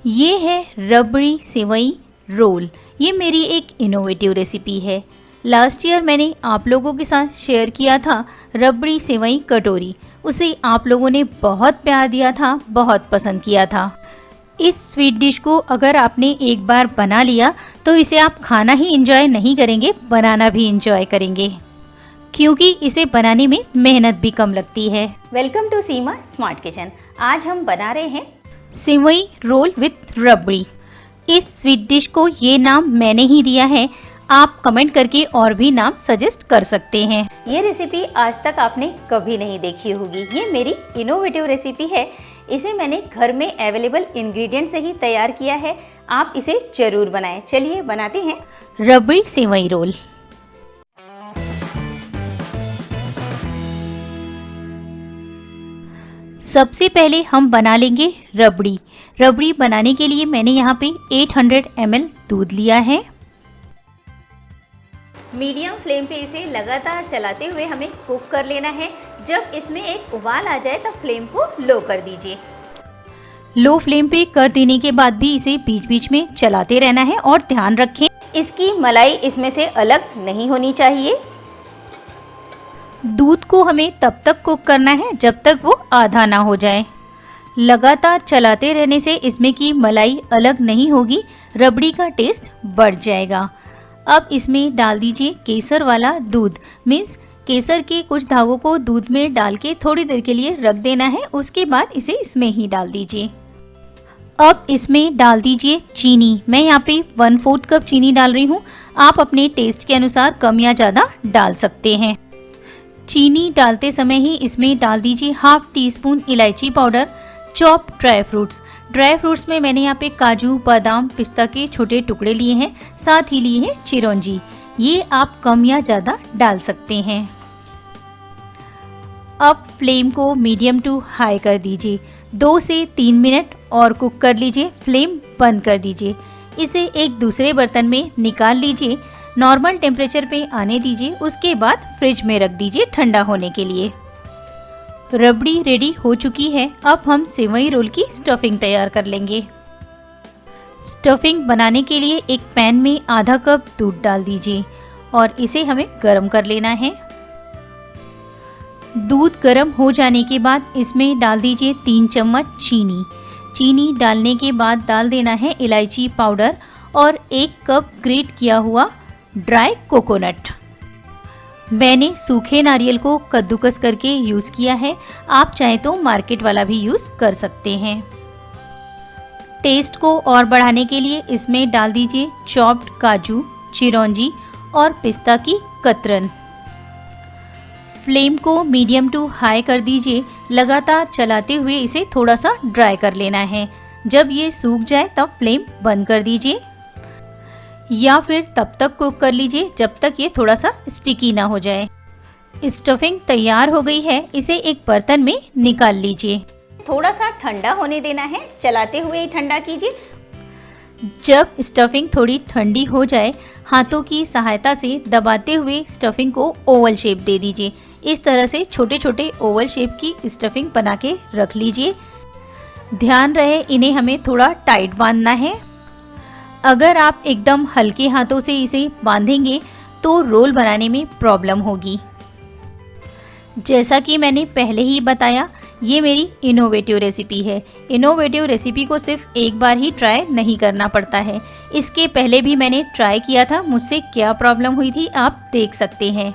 ये है रबड़ी सेवई रोल। ये मेरी एक इनोवेटिव रेसिपी है। लास्ट ईयर मैंने आप लोगों के साथ शेयर किया था रबड़ी सेवई कटोरी। उसे आप लोगों ने बहुत प्यार दिया था, बहुत पसंद किया था। इस स्वीट डिश को अगर आपने एक बार बना लिया तो इसे आप खाना ही इंजॉय नहीं करेंगे, बनाना भी इंजॉय करेंगे, क्योंकि इसे बनाने में मेहनत भी कम लगती है। Welcome to Seema smart kitchen. आज हम बना रहे हैं सेवई रोल विथ रबड़ी। इस स्वीट डिश को ये नाम मैंने ही दिया है, आप कमेंट करके और भी नाम सजेस्ट कर सकते हैं। ये रेसिपी आज तक आपने कभी नहीं देखी होगी। ये मेरी इनोवेटिव रेसिपी है। इसे मैंने घर में अवेलेबल इंग्रेडिएंट से ही तैयार किया है। आप इसे जरूर बनाएं। चलिए बनाते हैं रबड़ी सेवई रोल। सबसे पहले हम बना लेंगे रबड़ी। रबड़ी बनाने के लिए मैंने यहाँ पे 800 ml दूध लिया है। मीडियम फ्लेम पे इसे लगातार चलाते हुए हमें कुक कर लेना है। जब इसमें एक उबाल आ जाए तब फ्लेम को लो कर दीजिए। लो फ्लेम पे कर देने के बाद भी इसे बीच बीच में चलाते रहना है और ध्यान रखें इसकी मलाई इसमें से अलग नहीं होनी चाहिए। दूध को हमें तब तक कुक करना है जब तक वो आधा ना हो जाए। लगातार चलाते रहने से इसमें की मलाई अलग नहीं होगी, रबड़ी का टेस्ट बढ़ जाएगा। अब इसमें डाल दीजिए केसर वाला दूध। मीन्स केसर के कुछ धागों को दूध में डाल के थोड़ी देर के लिए रख देना है, उसके बाद इसे इसमें ही डाल दीजिए। अब इसमें डाल दीजिए चीनी। मैं यहाँ पे 1/4 कप चीनी डाल रही हूँ। आप अपने टेस्ट के अनुसार कम या ज़्यादा डाल सकते हैं। चीनी डालते समय ही इसमें डाल दीजिए हाफ टी स्पून इलायची powder, chop dry fruits. Dry fruits में मैंने यहाँ पे काजू, बादाम, पिस्ता के छोटे टुकड़े लिए हैं, साथ ही लिए हैं चिरौंजी। ये आप कम या ज़्यादा डाल सकते हैं। अब फ्लेम को मीडियम टू हाई कर दीजिए। 2 से 3 मिनट और कुक कर लीजिए। फ्लेम बंद कर दीजिए। इसे एक दूसरे बर्तन में निकाल लीजिए। नॉर्मल टेम्परेचर पे आने दीजिए, उसके बाद फ्रिज में रख दीजिए ठंडा होने के लिए। रबड़ी रेडी हो चुकी है। अब हम सेवई रोल की स्टफिंग तैयार कर लेंगे। स्टफिंग बनाने के लिए एक पैन में आधा कप दूध डाल दीजिए और इसे हमें गर्म कर लेना है। दूध गर्म हो जाने के बाद इसमें डाल दीजिए 3 चम्मच चीनी। चीनी डालने के बाद डाल देना है इलायची पाउडर और 1 कप ग्रेट किया हुआ ड्राई कोकोनट। मैंने सूखे नारियल को कद्दूकस करके यूज़ किया है, आप चाहे तो मार्केट वाला भी यूज़ कर सकते हैं। टेस्ट को और बढ़ाने के लिए इसमें डाल दीजिए चॉप्ड काजू, चिरौंजी और पिस्ता की कतरन। फ्लेम को मीडियम टू हाई कर दीजिए। लगातार चलाते हुए इसे थोड़ा सा ड्राई कर लेना है। जब ये सूख जाए तब फ्लेम बंद कर दीजिए, या फिर तब तक कुक कर लीजिए जब तक ये थोड़ा सा स्टिकी ना हो जाए। स्टफिंग तैयार हो गई है, इसे एक बर्तन में निकाल लीजिए। थोड़ा सा ठंडा होने देना है, चलाते हुए ही ठंडा कीजिए। जब स्टफिंग थोड़ी ठंडी हो जाए, हाथों की सहायता से दबाते हुए स्टफिंग को ओवल शेप दे दीजिए। इस तरह से छोटे छोटे ओवल शेप की स्टफिंग बना के रख लीजिए। ध्यान रहे इन्हें हमें थोड़ा टाइट बांधना है। अगर आप एकदम हल्के हाथों से इसे बांधेंगे तो रोल बनाने में प्रॉब्लम होगी। जैसा कि मैंने पहले ही बताया, ये मेरी इनोवेटिव रेसिपी है। इनोवेटिव रेसिपी को सिर्फ एक बार ही ट्राई नहीं करना पड़ता है। इसके पहले भी मैंने ट्राई किया था, मुझसे क्या प्रॉब्लम हुई थी आप देख सकते हैं।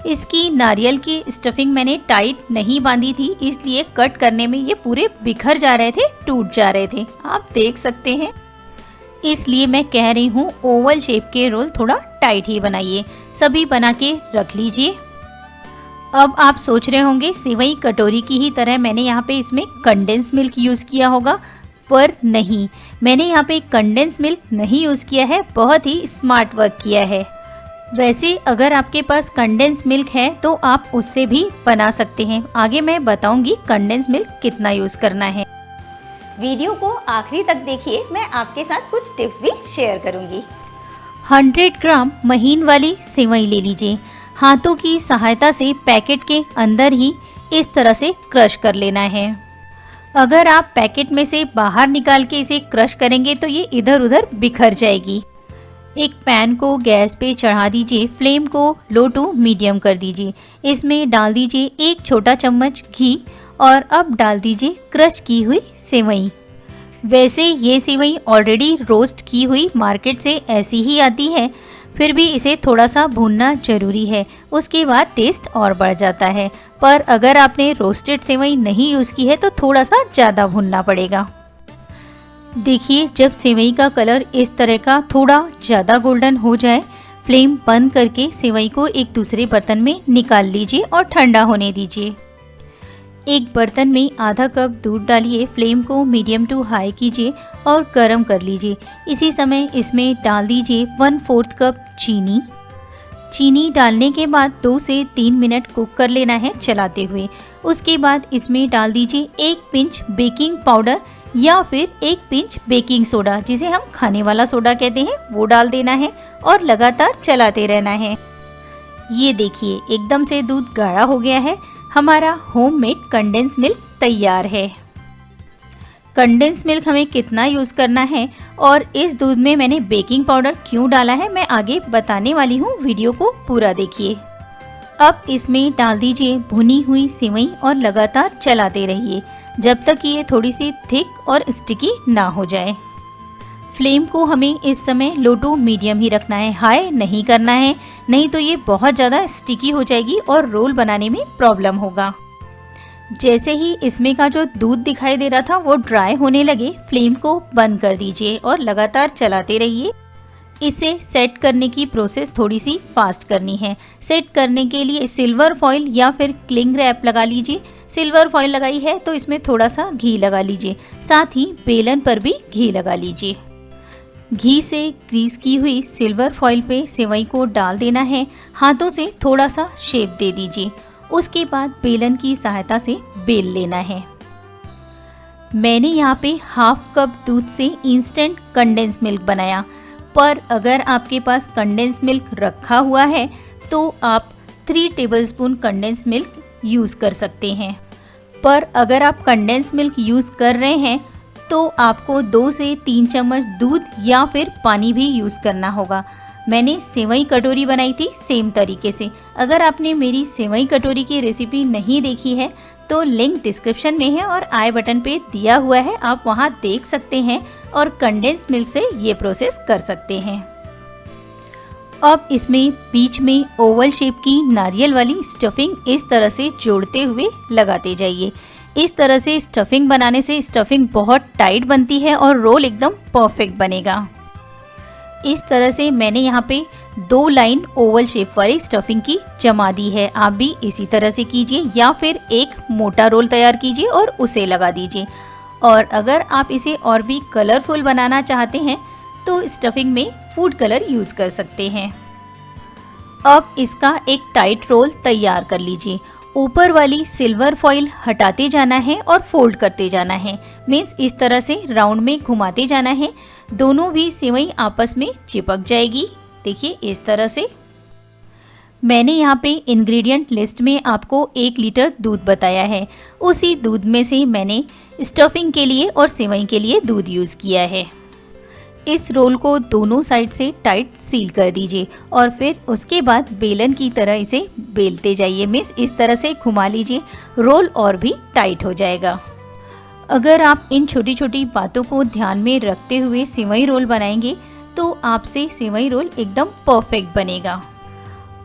इसकी नारियल की स्टफिंग मैंने टाइट नहीं बांधी थी, इसलिए कट करने में ये पूरे बिखर जा रहे थे, टूट जा रहे थे, आप देख सकते हैं। इसलिए मैं कह रही हूँ ओवल शेप के रोल थोड़ा टाइट ही बनाइए। सभी बना के रख लीजिए। अब आप सोच रहे होंगे सेवई कटोरी की ही तरह मैंने यहाँ पे इसमें कंडेंस मिल्क यूज़ किया होगा, पर नहीं, मैंने यहाँ पे कंडेंस मिल्क नहीं यूज़ किया है, बहुत ही स्मार्ट वर्क किया है। वैसे अगर आपके पास कंडेंस मिल्क है तो आप उससे भी बना सकते हैं। आगे मैं बताऊंगी कंडेंस मिल्क कितना यूज़ करना है। वीडियो को आखिरी तक देखिए, मैं आपके साथ कुछ टिप्स भी शेयर करूंगी। 100 ग्राम महीन वाली सेवई ले लीजिए। हाथों की सहायता से पैकेट के अंदर ही इस तरह से क्रश कर लेना है। अगर आप पैकेट में से बाहर निकाल के इसे क्रश करेंगे तो ये इधर उधर बिखर जाएगी। एक पैन को गैस पे चढ़ा दीजिए, फ्लेम को लो टू मीडियम कर दीजिए। इसमें डाल दीजिए 1 छोटा चम्मच घी और अब डाल दीजिए क्रश की हुई सेवई। वैसे ये सेवई ऑलरेडी रोस्ट की हुई मार्केट से ऐसी ही आती है, फिर भी इसे थोड़ा सा भूनना जरूरी है, उसके बाद टेस्ट और बढ़ जाता है। पर अगर आपने रोस्टेड सेवई नहीं यूज़ की है तो थोड़ा सा ज़्यादा भूनना पड़ेगा। देखिए, जब सेवई का कलर इस तरह का थोड़ा ज़्यादा गोल्डन हो जाए, फ्लेम बंद करके सेवई को एक दूसरे बर्तन में निकाल लीजिए और ठंडा होने दीजिए। एक बर्तन में आधा कप दूध डालिए, फ्लेम को मीडियम टू हाई कीजिए और गर्म कर लीजिए। इसी समय इसमें डाल दीजिए 1/4 कप चीनी। चीनी डालने के बाद 2 से 3 मिनट कुक कर लेना है चलाते हुए। उसके बाद इसमें डाल दीजिए 1 पिंच बेकिंग पाउडर या फिर 1 पिंच बेकिंग सोडा, जिसे हम खाने वाला सोडा कहते हैं, वो डाल देना है और लगातार चलाते रहना है। ये देखिए, एकदम से दूध गाढ़ा हो गया है। हमारा होममेड कंडेंस मिल्क तैयार है। कंडेंस मिल्क हमें कितना यूज़ करना है और इस दूध में मैंने बेकिंग पाउडर क्यों डाला है, मैं आगे बताने वाली हूँ, वीडियो को पूरा देखिए। अब इसमें डाल दीजिए भुनी हुई सेवई और लगातार चलाते रहिए जब तक ये थोड़ी सी थिक और स्टिकी ना हो जाए। फ्लेम को हमें इस समय लो टू मीडियम ही रखना है, हाई नहीं करना है, नहीं तो ये बहुत ज़्यादा स्टिकी हो जाएगी और रोल बनाने में प्रॉब्लम होगा। जैसे ही इसमें का जो दूध दिखाई दे रहा था वो ड्राई होने लगे, फ्लेम को बंद कर दीजिए और लगातार चलाते रहिए। इसे सेट करने की प्रोसेस थोड़ी सी फास्ट करनी है। सेट करने के लिए सिल्वर फॉइल या फिर क्लिंग रैप लगा लीजिए। सिल्वर फॉइल लगाई है तो इसमें थोड़ा सा घी लगा लीजिए, साथ ही बेलन पर भी घी लगा लीजिए। घी से ग्रीस की हुई सिल्वर फॉइल पे सेवई को डाल देना है, हाथों से थोड़ा सा शेप दे दीजिए। उसके बाद बेलन की सहायता से बेल लेना है। मैंने यहाँ पे हाफ कप दूध से इंस्टेंट कंडेंस मिल्क बनाया, पर अगर आपके पास कंडेंस मिल्क रखा हुआ है तो आप 3 टेबलस्पून कंडेंस मिल्क यूज़ कर सकते हैं। पर अगर आप कंडेंस मिल्क यूज़ कर रहे हैं तो आपको 2 से 3 चम्मच दूध या फिर पानी भी यूज़ करना होगा। मैंने सेवई कटोरी बनाई थी सेम तरीके से। अगर आपने मेरी सेवई कटोरी की रेसिपी नहीं देखी है तो लिंक डिस्क्रिप्शन में है और आई बटन पे दिया हुआ है, आप वहां देख सकते हैं और कंडेंस मिल्क से ये प्रोसेस कर सकते हैं। अब इसमें बीच में ओवल शेप की नारियल वाली स्टफिंग इस तरह से जोड़ते हुए लगाते जाइए। इस तरह से स्टफिंग बनाने से स्टफिंग बहुत टाइट बनती है और रोल एकदम परफेक्ट बनेगा। इस तरह से मैंने यहाँ पे 2 लाइन ओवल शेप वाली स्टफिंग की जमा दी है। आप भी इसी तरह से कीजिए या फिर एक मोटा रोल तैयार कीजिए और उसे लगा दीजिए। और अगर आप इसे और भी कलरफुल बनाना चाहते हैं तो स्टफिंग में फूड कलर यूज़ कर सकते हैं। अब इसका एक टाइट रोल तैयार कर लीजिए। ऊपर वाली सिल्वर फॉइल हटाते जाना है और फोल्ड करते जाना है, मीन्स इस तरह से राउंड में घुमाते जाना है। दोनों भी सेवई आपस में चिपक जाएगी। देखिए इस तरह से। मैंने यहाँ पे इंग्रेडिएंट लिस्ट में आपको 1 लीटर दूध बताया है, उसी दूध में से मैंने स्टफिंग के लिए और सेवई के लिए दूध यूज़ किया है। इस रोल को दोनों साइड से टाइट सील कर दीजिए और फिर उसके बाद बेलन की तरह इसे बेलते जाइए, मीन्स इस तरह से घुमा लीजिए, रोल और भी टाइट हो जाएगा। अगर आप इन छोटी छोटी बातों को ध्यान में रखते हुए सेवई रोल बनाएंगे तो आपसे सेवई रोल एकदम परफेक्ट बनेगा।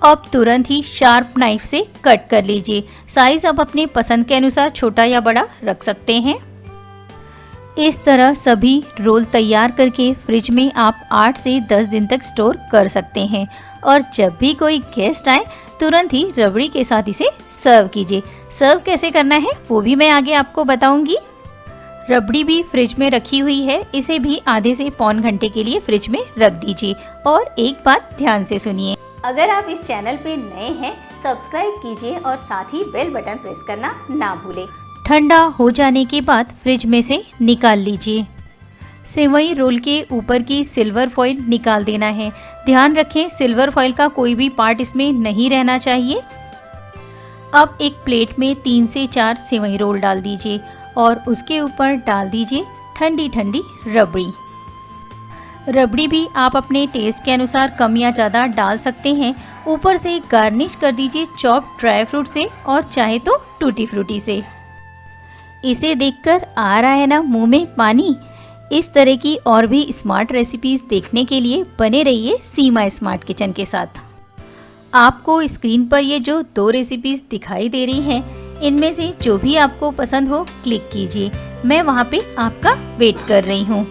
अब तुरंत ही शार्प नाइफ से कट कर लीजिए। साइज आप अपने पसंद के अनुसार छोटा या बड़ा रख सकते हैं। इस तरह सभी रोल तैयार करके फ्रिज में आप 8 से 10 दिन तक स्टोर कर सकते हैं और जब भी कोई गेस्ट आए तुरंत ही रबड़ी के साथ इसे सर्व कीजिए। सर्व कैसे करना है वो भी मैं आगे आपको बताऊंगी। रबड़ी भी फ्रिज में रखी हुई है, इसे भी आधे से पौन घंटे के लिए फ्रिज में रख दीजिए। और एक बात ध्यान से सुनिए, अगर आप इस चैनल पे नए हैं सब्सक्राइब कीजिए और साथ ही बेल बटन प्रेस करना ना भूलें। ठंडा हो जाने के बाद फ्रिज में से निकाल लीजिए। सेवई रोल के ऊपर की सिल्वर फॉइल निकाल देना है। ध्यान रखें सिल्वर फॉइल का कोई भी पार्ट इसमें नहीं रहना चाहिए। अब एक प्लेट में 3 से 4 सेवई रोल डाल दीजिए और उसके ऊपर डाल दीजिए ठंडी ठंडी रबड़ी। रबड़ी भी आप अपने टेस्ट के अनुसार कम या ज़्यादा डाल सकते हैं। ऊपर से गार्निश कर दीजिए चॉप्ड ड्राई फ्रूट से और चाहे तो टूटी फ्रूटी से। इसे देखकर आ रहा है ना मुंह में पानी। इस तरह की और भी स्मार्ट रेसिपीज़ देखने के लिए बने रहिए सीमा स्मार्ट किचन के साथ। आपको स्क्रीन पर ये जो 2 रेसिपीज़ दिखाई दे रही हैं, इनमें से जो भी आपको पसंद हो क्लिक कीजिए। मैं वहाँ पे आपका वेट कर रही हूँ।